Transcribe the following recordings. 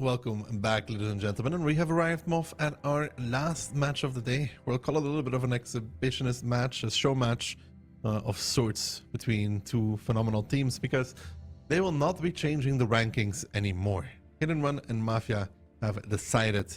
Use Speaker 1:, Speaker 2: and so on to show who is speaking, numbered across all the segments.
Speaker 1: Welcome back, ladies and gentlemen, and we have arrived, Moff, at our last match of the day. We'll call it a little bit of an exhibitionist match, a show match of sorts between two phenomenal teams, because they will not be changing the rankings anymore. Hit and Run and Mafia have decided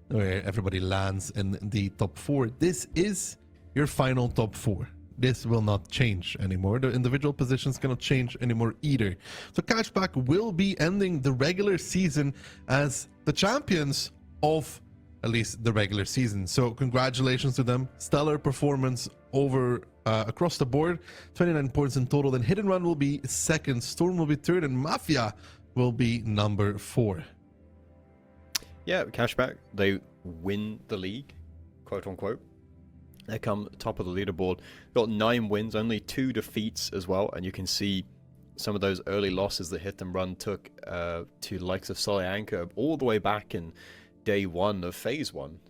Speaker 1: where everybody lands in the top 4. This is your final top 4. This will not change anymore. The individual positions cannot change anymore either. So Cashback will be ending the regular season as the champions of at least the regular season. So congratulations to them. Stellar performance over across the board. 29 points in total. Then Hit and Run will be second, Storm will be third, and Mafia will be number 4.
Speaker 2: Yeah, Cashback, they win the league, quote unquote. They come top of the leaderboard. Got 9 wins, only 2 defeats as well, and you can see some of those early losses that Hit and Run took to the likes of Stanьte all the way back in day 1 of phase 1.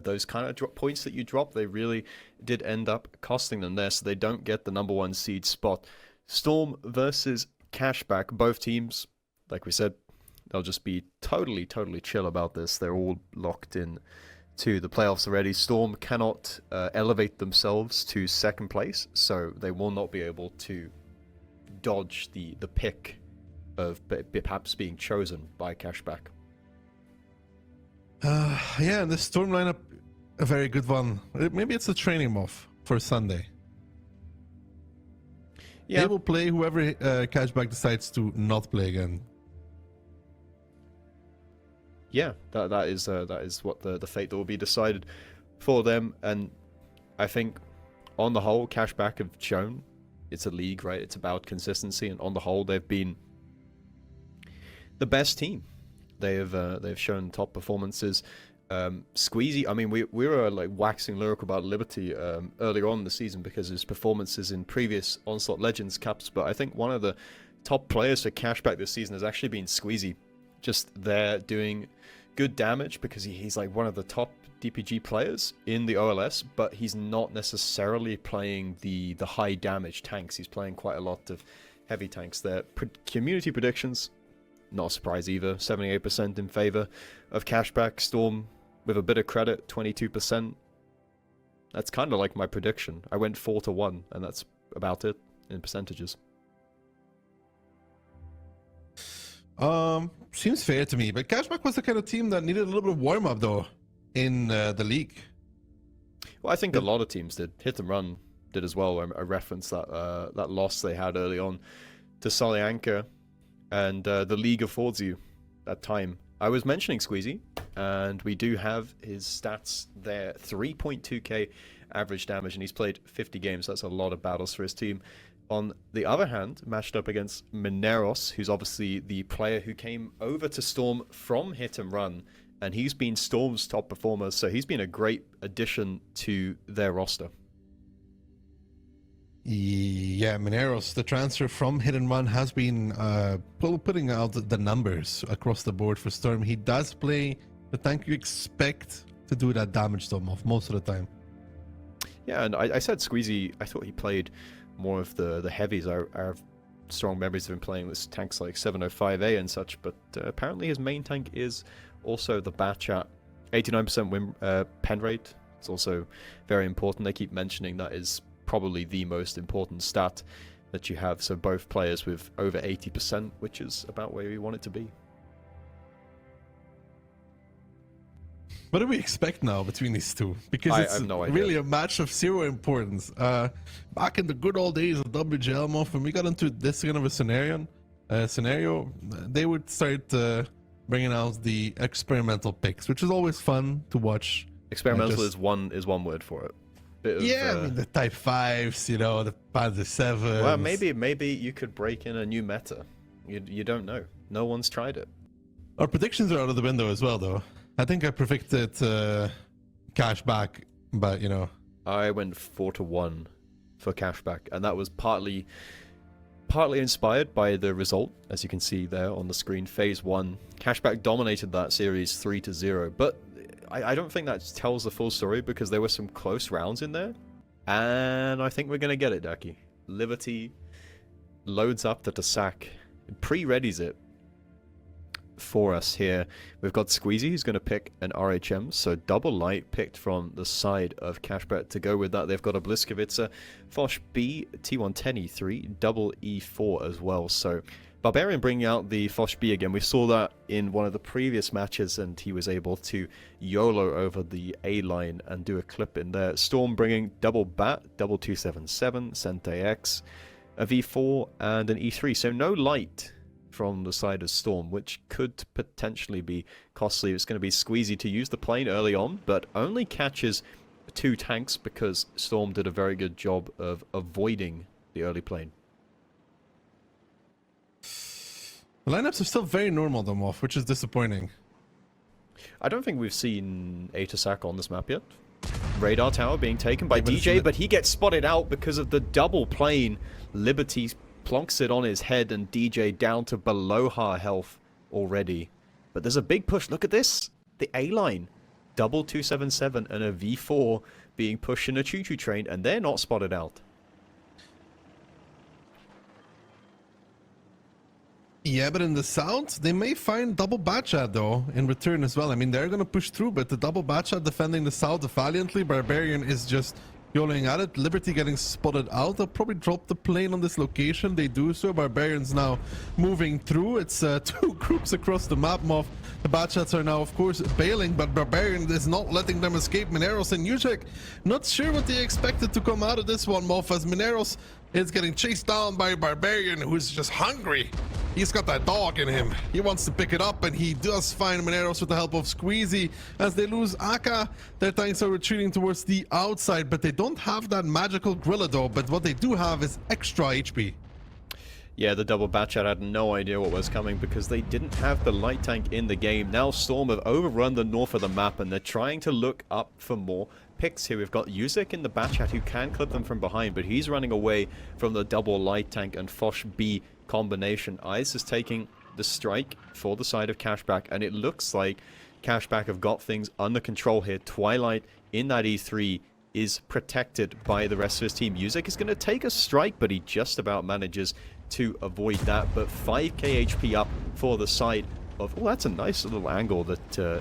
Speaker 2: Those kind of points that you drop, they really did end up costing them there, so they don't get the number 1 seed spot. Storm versus Cashback, both teams, like we said, they'll just be totally chill about this. They're all locked in to the playoffs already. Storm cannot elevate themselves to second place, so they will not be able to dodge the pick of perhaps being chosen by Cashback.
Speaker 1: Yeah, and the Storm lineup, a very good one. Maybe it's a training off for Sunday. Yeah. They will play whoever Cashback decides to not play again.
Speaker 2: Yeah, that is what the fate that will be decided for them. And I think on the whole, Cashback have shown it's a league, right? It's about consistency, and on the whole, they've been the best team. They've shown top performances. Squeezy, I mean, we were like waxing lyrical about Liberty earlier on in the season because of his performances in previous Onslaught Legends Cups, but I think one of the top players for Cashback this season has actually been Squeezy. Just there doing good damage because he's like one of the top DPG players in the OLS, but he's not necessarily playing the high damage tanks. He's playing quite a lot of heavy tanks there. Community predictions, not a surprise either. 78% in favor of Cashback. Storm, with a bit of credit, 22%. That's kind of like my prediction. I went 4-1, and that's about it in percentages.
Speaker 1: Seems fair to me, but Cashback was the kind of team that needed a little bit of warm-up, though, in the league.
Speaker 2: Well, I think a lot of teams did. Hit and Run did as well. I referenced that that loss they had early on to Stanьte, and the league affords you that time. I was mentioning Squeezy, and we do have his stats there. 3.2k average damage, and he's played 50 games. That's a lot of battles for his team. On the other hand, matched up against Mineros, who's obviously the player who came over to Storm from Hit and Run, and he's been Storm's top performer, so he's been a great addition to their roster.
Speaker 1: Yeah, Mineros, the transfer from Hit and Run has been putting out the numbers across the board for Storm. He does play the tank you expect to do that damage to him off most of the time.
Speaker 2: Yeah, and I said Squeezy, I thought he played more of the heavies. I have strong memories of him playing with tanks like 705A and such, but apparently his main tank is also the Batchat. 89% win pen rate. It's also very important. They keep mentioning that is probably the most important stat that you have. So both players with over 80%, which is about where we want it to be.
Speaker 1: What do we expect now between these two? Because it's
Speaker 2: no idea.
Speaker 1: Really a match of zero importance. Back in the good old days of WGL, when we got into this kind of a scenario, they would start bringing out the experimental picks, which is always fun to watch.
Speaker 2: Experimental is one word for it.
Speaker 1: I mean the Type 5s, you know, the Panzer 7s.
Speaker 2: Well, maybe you could break in a new meta. You don't know. No one's tried it.
Speaker 1: Our predictions are out of the window as well, though. I think I predicted Cashback, but you know,
Speaker 2: I went 4-1 for Cashback, and that was partly inspired by the result, as you can see there on the screen. Phase 1, Cashback dominated that series 3-0, but I don't think that tells the full story because there were some close rounds in there, and I think we're gonna get it, Daki. Liberty loads up the Tasak, pre-readies it for us here. We've got Squeezy, who's going to pick an RHM, so double light picked from the side of Cashbet to go with that. They've got a Bliskowitz, Foch B, T110E3, double E4 as well, so Barbarian bringing out the Foch B again. We saw that in one of the previous matches, and he was able to YOLO over the A line and do a clip in there. Storm bringing double bat, double 277, Sente X, a V4, and an E3. So no light from the side of Storm, which could potentially be costly. It's going to be Squeezy to use the plane early on, but only catches 2 tanks because Storm did a very good job of avoiding the early plane.
Speaker 1: The lineups are still very normal, though, Moff, which is disappointing.
Speaker 2: I don't think we've seen a Tasak on this map yet. Radar tower being taken by DJ, but he gets spotted out because of the double plane. Liberty plonks it on his head, and DJ down to below her health already. But there's a big push. Look at this. The A-line. Double 277 and a V4 being pushed in a choo-choo train, and they're not spotted out.
Speaker 1: Yeah, but in the south, they may find double Batchat, though, in return as well. I mean, they're going to push through, but the double Batchat defending the south valiantly. Barbarian is just YOLOing at it. Liberty getting spotted out. They'll probably drop the plane on this location. They do so. Barbarian's now moving through. It's 2 groups across the map, Moff. The Batchats are now, of course, bailing, but Barbarian is not letting them escape. Mineros and Yuzek, not sure what they expected to come out of this one, Moff, as Mineros is getting chased down by Barbarian, who's just hungry. He's got that dog in him. He wants to pick it up, and he does find Mineros with the help of Squeezy. As they lose Aka, their tanks are retreating towards the outside, but they don't have that magical Gorilla, though. But what they do have is extra HP.
Speaker 2: Yeah, the double Batchat had no idea what was coming because they didn't have the light tank in the game. Now Storm have overrun the north of the map, and they're trying to look up for more picks here. We've got Yuzek in the Batchat who can clip them from behind, but he's running away from the double light tank and Foch B combination. Ice is taking the strike for the side of Cashback, and it looks like Cashback have got things under control here. Twilight in that E3 is protected by the rest of his team. Yuzek is going to take a strike, but he just about manages to avoid that. But 5k HP up for the side of... Oh, that's a nice little angle that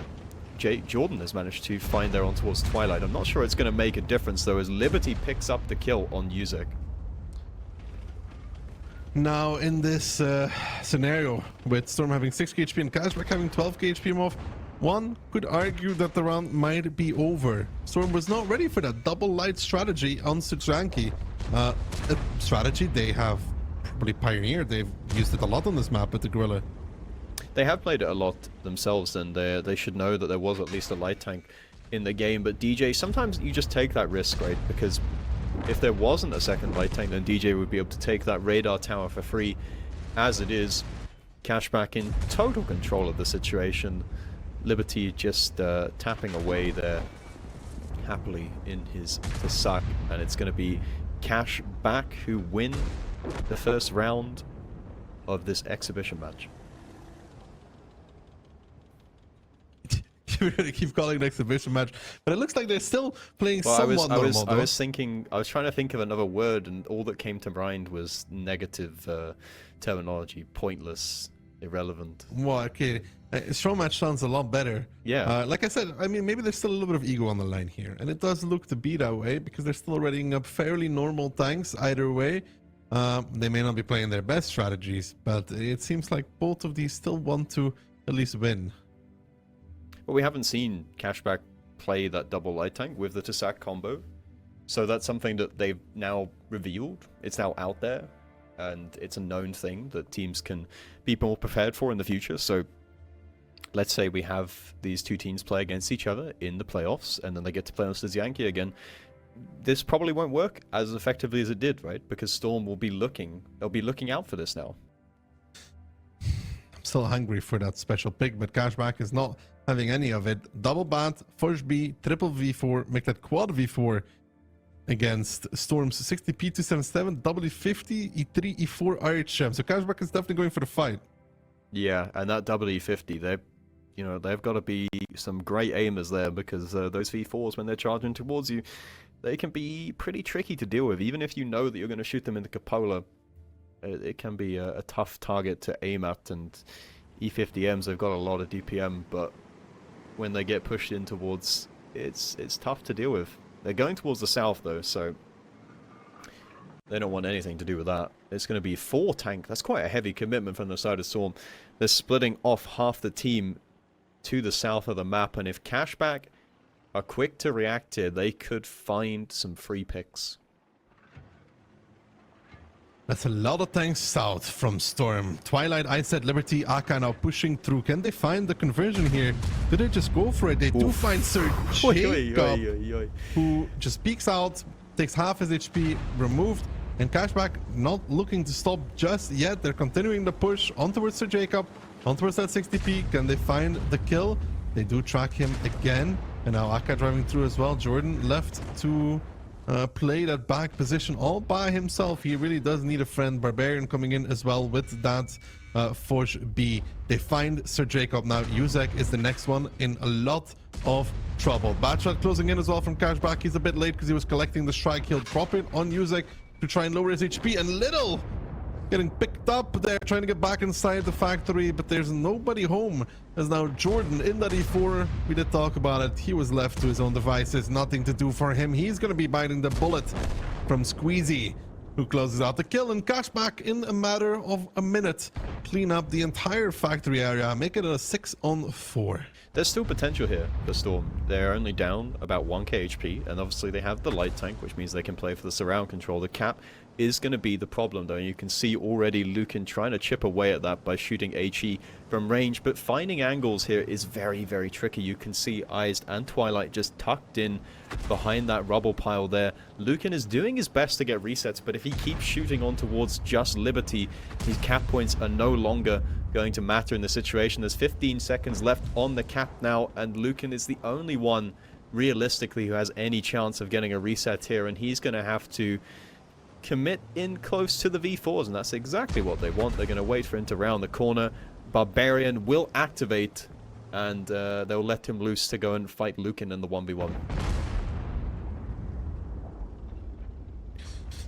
Speaker 2: Jordan has managed to find there on towards Twilight. I'm not sure it's going to make a difference, though, as Liberty picks up the kill on Yuzek.
Speaker 1: Now, in this scenario, with Storm having 6k HP and Cashback having 12k HP off, one could argue that the round might be over. Storm was not ready for that double light strategy on Sanki. A strategy they have probably pioneered. They've used it a lot on this map with the Gorilla.
Speaker 2: They have played it a lot themselves, and they should know that there was at least a light tank in the game. But DJ, sometimes you just take that risk, right? Because if there wasn't a second light tank, then DJ would be able to take that radar tower for free. As it is, Cashback in total control of the situation. Liberty just tapping away there happily in his Tasak, and it's going to be Cashback who win the first round of this exhibition match.
Speaker 1: You're going to keep calling it an exhibition match, but it looks like they're still playing somewhat normal.
Speaker 2: I was trying to think of another word, and all that came to mind was negative terminology, pointless, irrelevant.
Speaker 1: Well, okay. Show match sounds a lot better.
Speaker 2: Yeah.
Speaker 1: Like I said, I mean, maybe there's still a little bit of ego on the line here, and it does look to be that way because they're still readying up fairly normal tanks either way. They may not be playing their best strategies, but it seems like both of these still want to at least win.
Speaker 2: Well, we haven't seen Cashback play that double light tank with the Tasak combo, so that's something that they've now revealed. It's now out there, and it's a known thing that teams can be more prepared for in the future. So let's say we have these two teams play against each other in the playoffs, and then they get to play on Sanki again. This probably won't work as effectively as it did, right? Because Storm will be they'll be looking out for this now.
Speaker 1: I'm still hungry for that special pick, but Cashback is not having any of it. Double bat, Foch B, triple V4, make that quad V4 against Storm's 60p277, W50, E3, E4, RHM. So Cashback is definitely going for the fight.
Speaker 2: Yeah, and that W50, they've got to be some great aimers there, because those V4s, when they're charging towards you, they can be pretty tricky to deal with. Even if you know that you're going to shoot them in the cupola, it can be a tough target to aim at, and E50Ms, they've got a lot of DPM, but when they get pushed in towards, it's tough to deal with. They're going towards the south though, so they don't want anything to do with that. It's going to be 4 tank. That's quite a heavy commitment from the side of Storm. They're splitting off half the team to the south of the map, and if Cashback are quick to react here, they could find some free picks.
Speaker 1: That's a lot of tanks south from Storm. Twilight, I said Liberty, Aka now pushing through. Can they find the conversion here? Do they just go for it? They do find Sir Jacob, who just peeks out, takes half his HP removed, and Cashback not looking to stop just yet. They're continuing the push on towards Sir Jacob, on towards that 60p. Can they find the kill? They do track him again, and now Aka driving through as well. Jordan left to play that back position all by himself. He really does need a friend. Barbarian coming in as well with that Forge B. They find Sir Jacob now. Uzek is the next one in a lot of trouble. Bad shot closing in as well from Cashback. He's a bit late because he was collecting the strike. He'll drop it on Uzek to try and lower his HP, and Little getting picked up there, trying to get back inside the factory, but there's nobody home. As now Jordan in that E4, we did talk about it, he was left to his own devices, nothing to do for him. He's going to be biting the bullet from Squeezy, who closes out the kill, and Cashback in a matter of a minute clean up the entire factory area, make it a 6-on-4.
Speaker 2: There's still potential here for Storm. They're only down about 1k HP, and obviously they have the light tank, which means they can play for the surround control. The cap is going to be the problem though. You can see already Lucan trying to chip away at that by shooting HE from range, but finding angles here is very, very tricky. You can see Iced and Twilight just tucked in behind that rubble pile there. Lucan is doing his best to get resets, but if he keeps shooting on towards just Liberty, his cap points are no longer going to matter in the situation. There's 15 seconds left on the cap now, and Lucan is the only one realistically who has any chance of getting a reset here, and he's going to have to commit in close to the V4s, and that's exactly what they want. They're going to wait for him to round the corner. Barbarian will activate, and they'll let him loose to go and fight Lucan in the 1v1.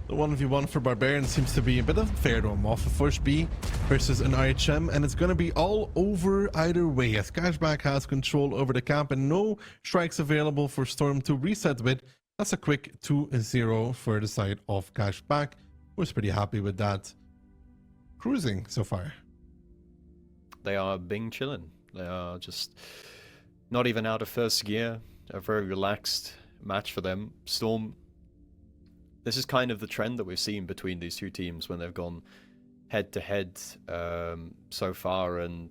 Speaker 1: The 1v1 for Barbarian seems to be a bit unfair to him. Off a Force B versus an RHM, and it's going to be all over either way, as Cashback has control over the camp and no strikes available for Storm to reset with. That's a quick 2-0 for the side of Cashback. Was pretty happy with that. Cruising so far.
Speaker 2: They are being chillin'. They are just not even out of first gear. A very relaxed match for them. Storm, this is kind of the trend that we've seen between these two teams when they've gone head-to-head so far. And,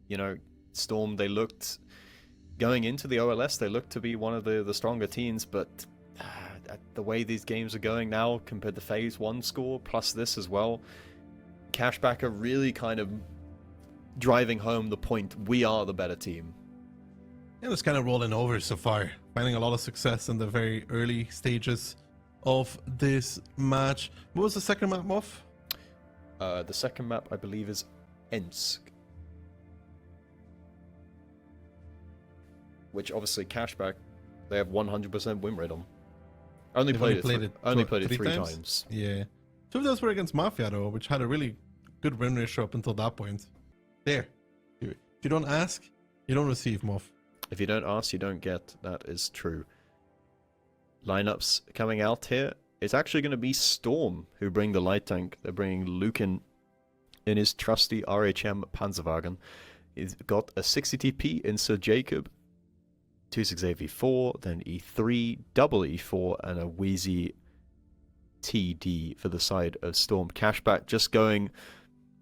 Speaker 2: you know, Storm, they looked... Going into the OLS, they look to be one of the stronger teams, but the way these games are going now, compared to Phase 1 score, plus this as well, Cashback are really kind of driving home the point, we are the better team.
Speaker 1: And it's kind of rolling over so far. Finding a lot of success in the very early stages of this match. What was the second map, Moff?
Speaker 2: The second map, I believe, is Ensk. Which obviously Cashback, they have 100% win rate on. Only played it three times.
Speaker 1: Yeah. 2 of those were against Mafia though, which had a really good win ratio up until that point. There. If you don't ask, you don't receive, Moff.
Speaker 2: If you don't ask, you don't get. That is true. Lineups coming out here. It's actually going to be Storm who bring the light tank. They're bringing Lucan in his trusty RHM Panzerwagen. He's got a 60 TP in Sir Jacob. 268 V4, then E3, double E4, and a Wheezy TD for the side of Storm. Cashback just going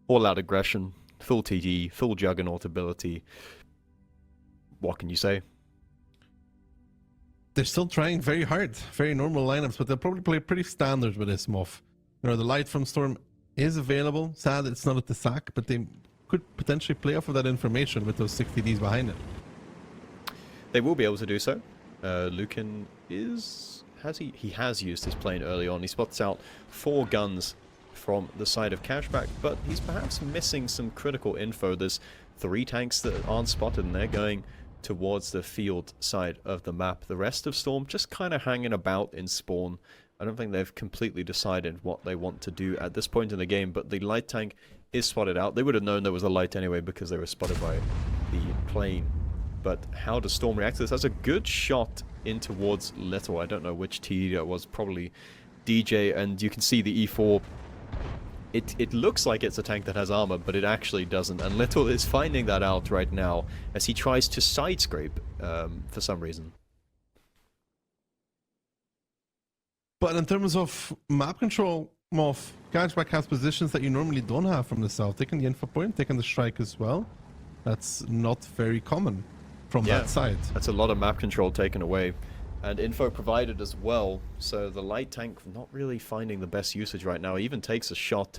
Speaker 2: all-out aggression, full TD, full Juggernaut ability. What can you say?
Speaker 1: They're still trying very hard, very normal lineups, but they'll probably play pretty standard with this, Moff. You know, the light from Storm is available. Sad it's not at the sack, but they could potentially play off of that information with those 60Ds behind it.
Speaker 2: They will be able to do so. Lucan is... He has used his plane early on. He spots out 4 guns from the side of Cashback, but he's perhaps missing some critical info. There's 3 tanks that aren't spotted, and they're going towards the field side of the map. The rest of Storm just kind of hanging about in spawn. I don't think they've completely decided what they want to do at this point in the game, but the light tank is spotted out. They would have known there was a light anyway because they were spotted by the plane. But how does Storm react to this? That's a good shot in towards Little. I don't know which TD that was, probably DJ, and you can see the E4. It looks like it's a tank that has armor, but it actually doesn't, and Little is finding that out right now as he tries to side scrape for some reason.
Speaker 1: But in terms of map control, Moff, Cashback has positions that you normally don't have from the south. Taking the info point, taking the strike as well. That's not very common from that side.
Speaker 2: That's a lot of map control taken away. And info provided as well, so the light tank not really finding the best usage right now. He even takes a shot,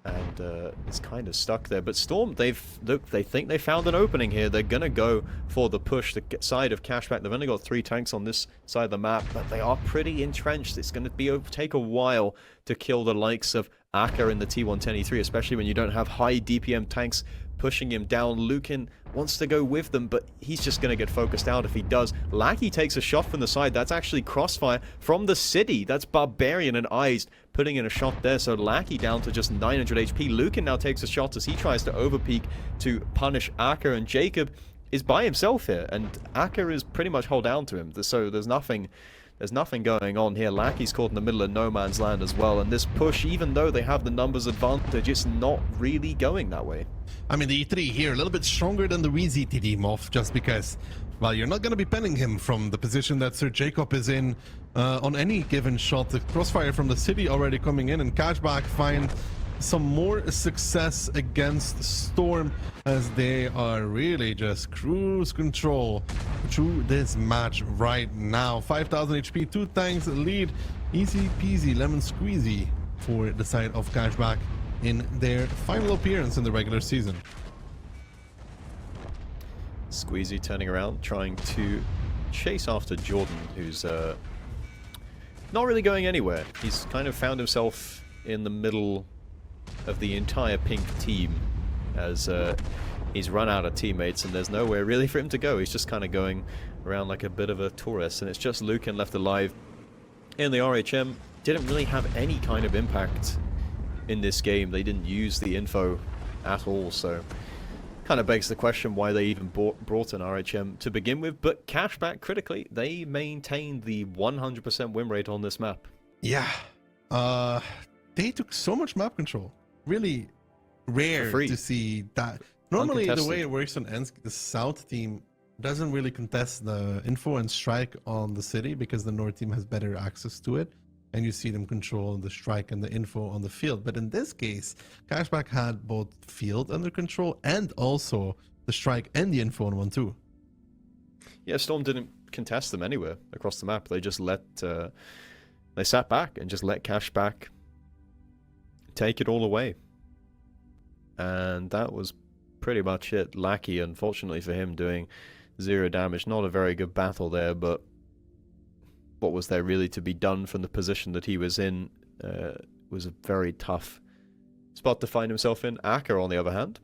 Speaker 2: and it's kind of stuck there. But Storm, they think they found an opening here. They're gonna go for the push, the side of Cashback. They've only got 3 tanks on this side of the map, but they are pretty entrenched. It's gonna take a while to kill the likes of Aka in the T110E3, especially when you don't have high DPM tanks pushing him down. Lukin wants to go with them, but he's just going to get focused out if he does. Lackey takes a shot from the side. That's actually Crossfire from the city. That's Barbarian and Eyes putting in a shot there. So Lackey down to just 900 HP. Lukin now takes a shot as he tries to overpeak to punish Aka, and Jacob is by himself here, and Aka is pretty much hold down to him. So there's nothing going on here. Lackey's caught in the middle of no man's land as well, and this push, even though they have the numbers advantage, it's not really going that way.
Speaker 1: I mean, the E3 here, a little bit stronger than the Wheezy TD, Moff, just because, well, you're not going to be penning him from the position that Sir Jacob is in on any given shot. The crossfire from the city already coming in, and Cashback find some more success against Storm as they are really just cruise control through this match right now. 5,000 HP, 2 tanks lead, easy peasy lemon squeezy for the side of Cashback in their final appearance in the regular season.
Speaker 2: Squeezy turning around, trying to chase after Jordan, who's not really going anywhere. He's kind of found himself in the middle of the entire pink team as he's run out of teammates and there's nowhere really for him to go. He's just kind of going around like a bit of a tourist, and it's just Lukin left alive in the RHM. Didn't really have any kind of impact in this game. They didn't use the info at all, so kind of begs the question why they even brought an RHM to begin with. But Cashback, critically, they maintained the 100% win rate on this map.
Speaker 1: Yeah, they took so much map control. Really rare to see that. Normally the way it works on Ensk, the south team doesn't really contest the info and strike on the city because the north team has better access to it, and you see them control the strike and the info on the field. But in this case, Cashback had both field under control and also the strike and the info on one too.
Speaker 2: Yeah, Storm didn't contest them anywhere across the map. They just let they sat back and just let Cashback take it all away, and that was pretty much it. Lackey, unfortunately for him, doing 0 damage. Not a very good battle there, but what was there really to be done from the position that he was in? Was a very tough spot to find himself in. Aka, on the other hand,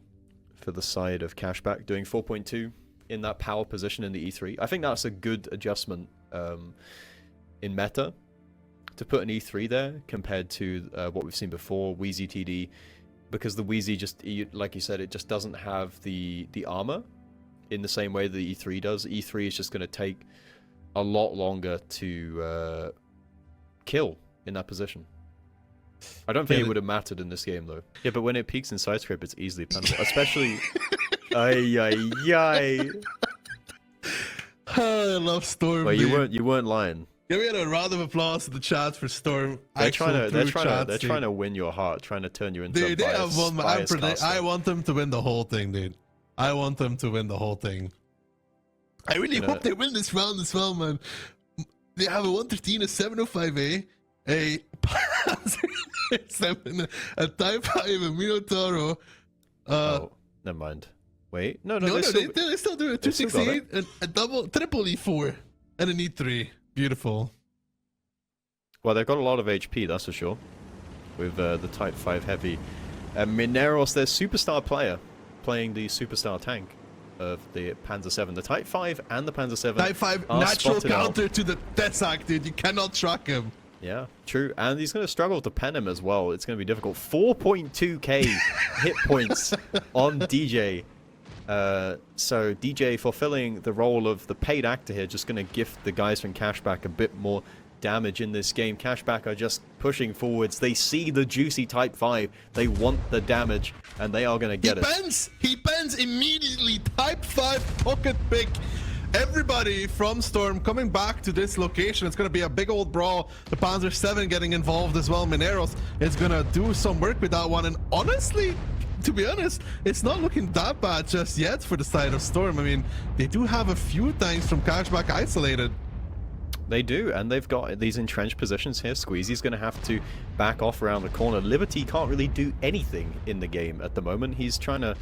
Speaker 2: for the side of Cashback, doing 4.2 in that power position in the E3. I think that's a good adjustment in meta, to put an E3 there compared to what we've seen before, Wheezy TD, because the Wheezy just, like you said, it just doesn't have the armor in the same way the E3 does. E3 is just going to take a lot longer to kill in that position. I don't think it would have mattered in this game though. Yeah, but when it peaks in side script, it's easily penable, especially. I
Speaker 1: love Storm.
Speaker 2: Well, you weren't lying.
Speaker 1: Give me a round of applause to the chat for Storm.
Speaker 2: They're trying to win your heart, trying to turn you into a biased caster.
Speaker 1: I want them to win the whole thing, dude. I want them to win the whole thing. I really hope they win this round as well, man. They have a 113, a 705A, a Panzer 7, a Type 5, a Minotauro.
Speaker 2: Oh, never mind. Wait, no,
Speaker 1: they still do it. 268, a triple E4, and an E3. Beautiful.
Speaker 2: Well, they've got a lot of HP, that's for sure, with the Type 5 Heavy. Mineros, their superstar player, playing the superstar tank of the Panzer 7. The Type 5 and the Panzer 7
Speaker 1: Type 5, natural counter to the Tessak, dude. You cannot track him.
Speaker 2: Yeah, true. And he's going to struggle to pen him as well. It's going to be difficult. 4.2k hit points on DJ. So DJ fulfilling the role of the paid actor here, just going to gift the guys from Cashback a bit more damage in this game. Cashback are just pushing forwards. They see the juicy Type 5. They want the damage, and they are going to get it.
Speaker 1: He bends immediately. Type 5 pocket pick. Everybody from Storm coming back to this location. It's going to be a big old brawl. The Panzer 7 getting involved as well. Mineros is going to do some work with that one. And honestly, to be honest, it's not looking that bad just yet for the side of Storm. I mean, they do have a few tanks from Cashback isolated.
Speaker 2: They do, and they've got these entrenched positions here. Squeezy's going to have to back off around the corner. Liberty can't really do anything in the game at the moment. He's trying to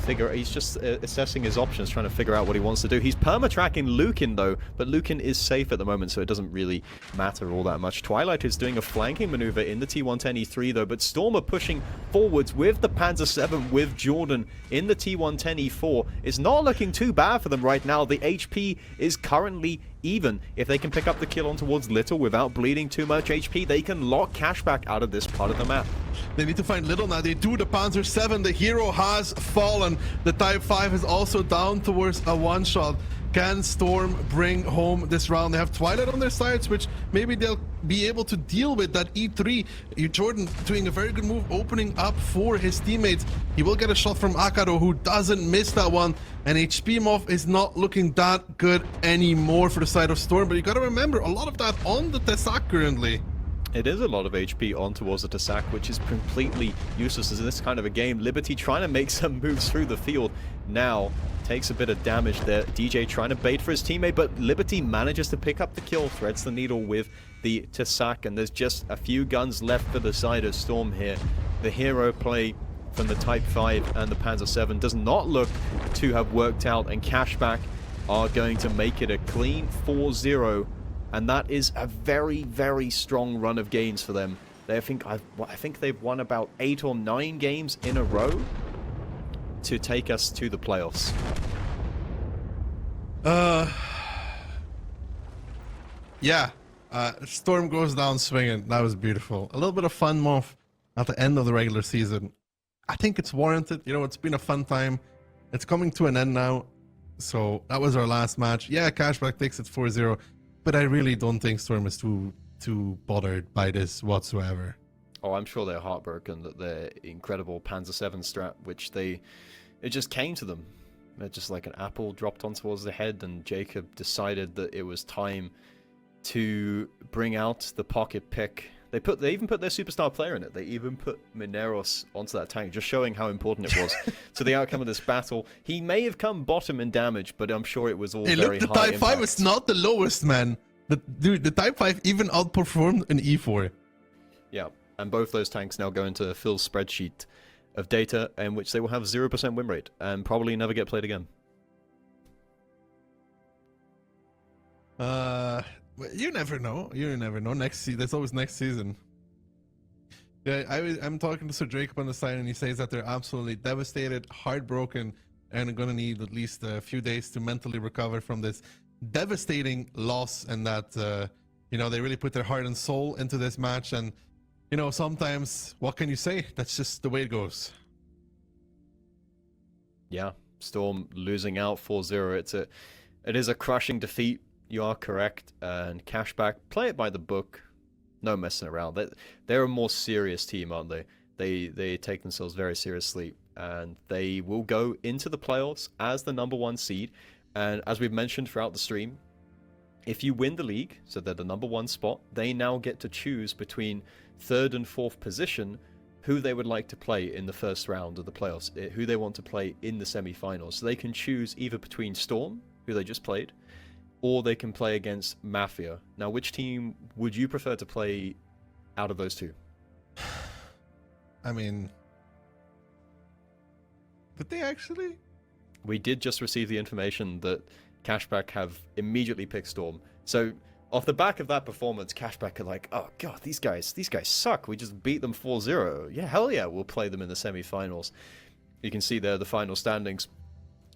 Speaker 2: he's just assessing his options, trying to figure out what he wants to do. He's perma-tracking Lukin, though, but Lukin is safe at the moment, so it doesn't really matter all that much. Twilight is doing a flanking maneuver in the T110E3, though, but Storm are pushing forwards with the Panzer 7, with Jordan in the T110E4. It's not looking too bad for them right now. The HP is currently even. If they can pick up the kill on towards Little without bleeding too much HP, they can lock Cashback out of this part of the map.
Speaker 1: They need to find Little now. They do. The Panzer 7, the hero has fallen. The Type 5 is also down towards a one-shot. Can Storm bring home this round? They have Twilight on their sides, which maybe they'll be able to deal with that E3. Jordan doing a very good move, opening up for his teammates. He will get a shot from Akaro, who doesn't miss that one. And HP Moth is not looking that good anymore for the side of Storm. But you gotta remember, a lot of that on the Tessak currently.
Speaker 2: It is a lot of HP on towards the Tessak, which is completely useless in this kind of a game. Liberty trying to make some moves through the field now. Takes a bit of damage there. DJ trying to bait for his teammate, but Liberty manages to pick up the kill, threads the needle with the Tessak, and there's just a few guns left for the side of Storm here. The hero play from the Type 5 and the Panzer 7 does not look to have worked out, and Cashback are going to make it a clean 4-0. And that is a very, very strong run of games for them. I think they've won about 8 or 9 games in a row to take us to the playoffs.
Speaker 1: Yeah. Storm goes down swinging. That was beautiful. A little bit of fun Moth at the end of the regular season. I think it's warranted. You know, it's been a fun time. It's coming to an end now. So that was our last match. Yeah, Cashback takes it 4-0. But I really don't think Storm is too bothered by this whatsoever.
Speaker 2: Oh, I'm sure they're heartbroken that their incredible Panzer 7 strat, which it just came to them. They're just like an apple dropped on towards the head, and Jacob decided that it was time to bring out the pocket pick. They even put their superstar player in it. They even put Mineros onto that tank, just showing how important it was to the outcome of this battle. He may have come bottom in damage, but I'm sure it was all very high.
Speaker 1: The Type 5 is not the lowest, man. The Type 5 even outperformed an E4.
Speaker 2: Yeah, and both those tanks now go into Phil's spreadsheet of data, in which they will have 0% win rate and probably never get played again.
Speaker 1: You never know. You never know. There's always next season. Yeah, I'm talking to Sir Jacob on the side, and he says that they're absolutely devastated, heartbroken, and are going to need at least a few days to mentally recover from this devastating loss, and that you know, they really put their heart and soul into this match. And you know, sometimes what can you say? That's just the way it goes.
Speaker 2: Yeah, Storm losing out 4-0. It is a crushing defeat. You are correct. And Cashback, play it by the book. No messing around. They're a more serious team, aren't they? They take themselves very seriously, and they will go into the playoffs as the #1 seed. And as we've mentioned throughout the stream, if you win the league, so they're the #1 spot, they now get to choose between 3rd and 4th position who they would like to play in the first round of the playoffs, who they want to play in the semi-finals. So they can choose either between Storm, who they just played, or they can play against Mafia. Now, which team would you prefer to play out of those two?
Speaker 1: I mean, did they actually?
Speaker 2: We did just receive the information that Cashback have immediately picked Storm. So off the back of that performance, Cashback are like, oh god, these guys suck. We just beat them 4-0. Yeah, hell yeah, we'll play them in the semi-finals. You can see there the final standings.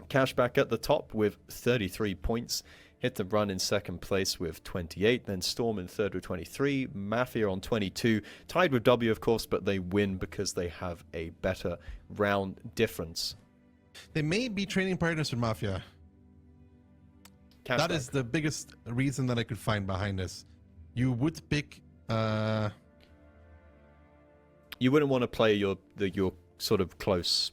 Speaker 2: Cashback at the top with 33 points Hit the Run in second place with 28, then Storm in third with 23, Mafia on 22, tied with W of course, but they win because they have a better round difference.
Speaker 1: They may be training partners with Mafia. That is the biggest reason that I could find behind this. You would pick...
Speaker 2: You wouldn't want to play your sort of close